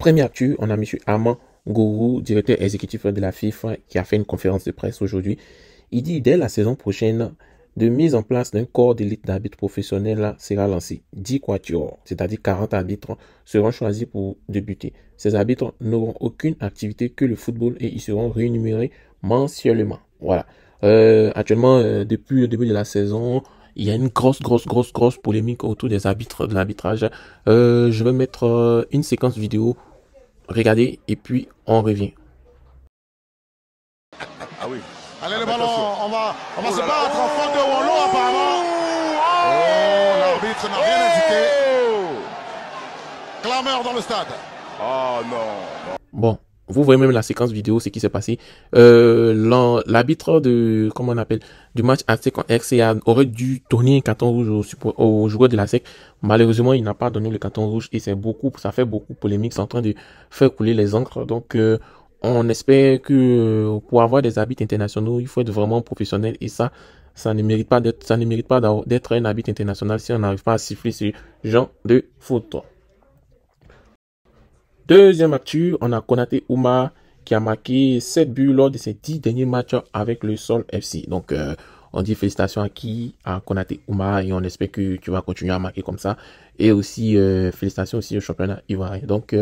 Première actu, on a M. Armand Gourou, directeur exécutif de la FIFA, qui a fait une conférence de presse aujourd'hui. Il dit dès la saison prochaine, de mise en place d'un corps d'élite d'arbitres professionnels sera lancé. 10 quatuors, c'est-à-dire 40 arbitres, seront choisis pour débuter. Ces arbitres n'auront aucune activité que le football et ils seront rémunérés mensuellement. Voilà. Actuellement, depuis le début de la saison, il y a une grosse polémique autour des arbitres, de l'arbitrage. Je vais mettre une séquence vidéo. Regardez, et puis on revient. Ah oui. Allez, le ballon, on va se battre en faute de Wolo apparemment. Oh, l'arbitre n'a rien indiqué. Clameur dans le stade. Oh non. Bon, vous voyez même la séquence vidéo, ce qui s'est passé. L'arbitre de, comment on appelle, du match ASEC contre RCA aurait dû donner un carton rouge au joueur de la SEC. Malheureusement, il n'a pas donné le carton rouge et ça fait beaucoup polémique. C'est en train de faire couler les encres. Donc, on espère que pour avoir des arbitres internationaux, il faut être vraiment professionnel et ça ne mérite pas d'être un arbitre international si on n'arrive pas à siffler ce genre de faute. Deuxième actu, on a Konaté Oumar qui a marqué 7 buts lors de ses 10 derniers matchs avec le Sol FC. Donc, on dit félicitations à Konaté Oumar et on espère que tu vas continuer à marquer comme ça. Et aussi, félicitations aussi au championnat ivoirien. Donc,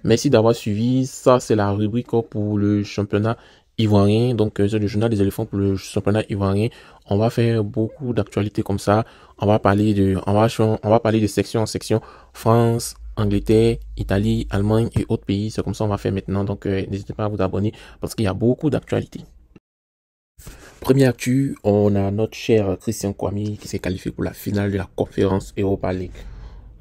merci d'avoir suivi. Ça, c'est la rubrique pour le championnat ivoirien. Donc, c'est le journal des éléphants pour le championnat ivoirien. On va faire beaucoup d'actualités comme ça. On va parler de section en section. France, Angleterre, Italie, Allemagne et autres pays. C'est comme ça on va faire maintenant. Donc, n'hésitez pas à vous abonner parce qu'il y a beaucoup d'actualités. Première actu, on a notre cher Christian Kwame qui s'est qualifié pour la finale de la conférence Europa League.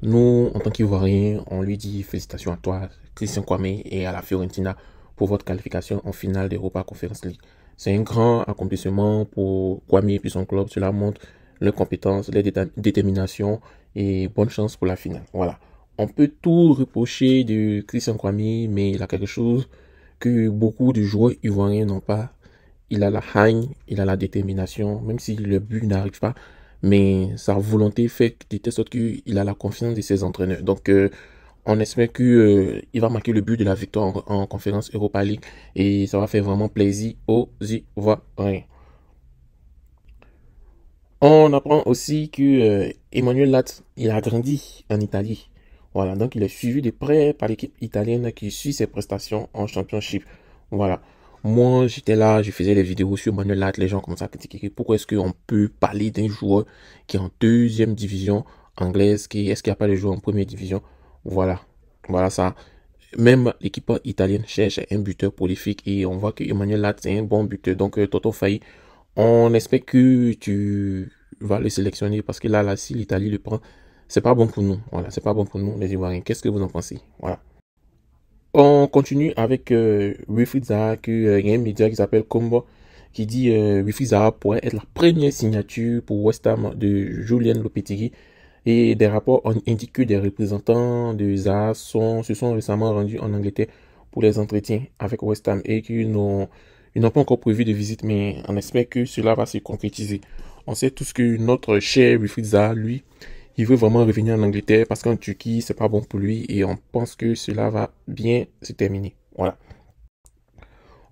Nous, en tant qu'Ivoiriens, on lui dit félicitations à toi, Christian Kwame, et à la Fiorentina pour votre qualification en finale d'Europa Conference League. C'est un grand accomplissement pour Kwame et puis son club. Cela montre leurs compétences, leur détermination et bonne chance pour la finale. Voilà. On peut tout reprocher de Christian Kwame, mais il a quelque chose que beaucoup de joueurs ivoiriens n'ont pas. Il a la haine, il a la détermination, même si le but n'arrive pas. Mais sa volonté fait de telle sorte qu'il a la confiance de ses entraîneurs. Donc, on espère qu'il va marquer le but de la victoire en conférence Europa League. Et ça va faire vraiment plaisir aux Ivoiriens. On apprend aussi que Emmanuel Lat, il a grandi en Italie. Voilà, donc il est suivi de près par l'équipe italienne qui suit ses prestations en championship. Voilà. Moi, j'étais là, je faisais des vidéos sur Emmanuel Lat, les gens commençaient à critiquer. Pourquoi est-ce qu'on peut parler d'un joueur qui est en deuxième division anglaise, est-ce qu'il n'y a pas de joueur en première division? Voilà. Voilà ça. Même l'équipe italienne cherche un buteur prolifique et on voit que Emmanuel Lat, c'est un bon buteur. Donc, Toto Faye, on espère que tu vas le sélectionner parce que là, si l'Italie le prend, c'est pas bon pour nous. Voilà, c'est pas bon pour nous, les Ivoiriens. Qu'est-ce que vous en pensez? Voilà. On continue avec Wilfried Zaha, il y a un média qui s'appelle Combo qui dit Wilfried Zaha pourrait être la première signature pour West Ham de Julian Lopetegui. Et des rapports indiquent que des représentants de Zaha se sont récemment rendus en Angleterre pour les entretiens avec West Ham et qu'ils n'ont pas encore prévu de visite, mais on espère que cela va se concrétiser. On sait tous que notre cher Wilfried Zaha, lui, il veut vraiment revenir en Angleterre parce qu'en Turquie, c'est pas bon pour lui et on pense que cela va bien se terminer. Voilà.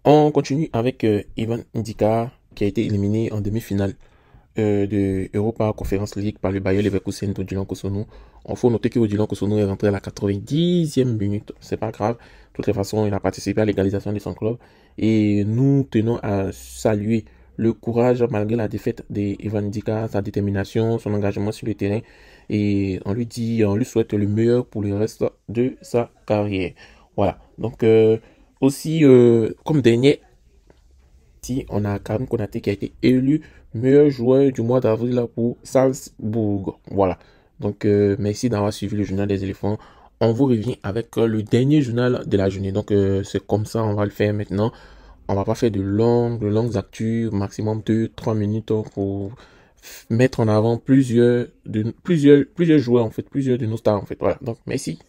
On continue avec Ivan Ndika qui a été éliminé en demi-finale de Europa Conference League par le Bayer Leverkusen d'Odilon Kosonou. On faut noter que Odilon Kosonou est rentré à la 90e minute. C'est pas grave. De toutes les façons, il a participé à l'égalisation de son club et nous tenons à saluer le courage malgré la défaite d'Ivan Ndika, sa détermination, son engagement sur le terrain. Et on lui souhaite le meilleur pour le reste de sa carrière. Voilà. Donc, aussi, comme dernier, on a Karim Konaté qui a été élu meilleur joueur du mois d'avril pour Salzbourg. Voilà. Donc, merci d'avoir suivi le journal des éléphants. On vous revient avec le dernier journal de la journée. Donc, c'est comme ça, on va le faire maintenant. On va pas faire de longues actus, maximum 2-3 minutes pour mettre en avant plusieurs joueurs, en fait, plusieurs de nos stars, en fait. Voilà. Donc, merci.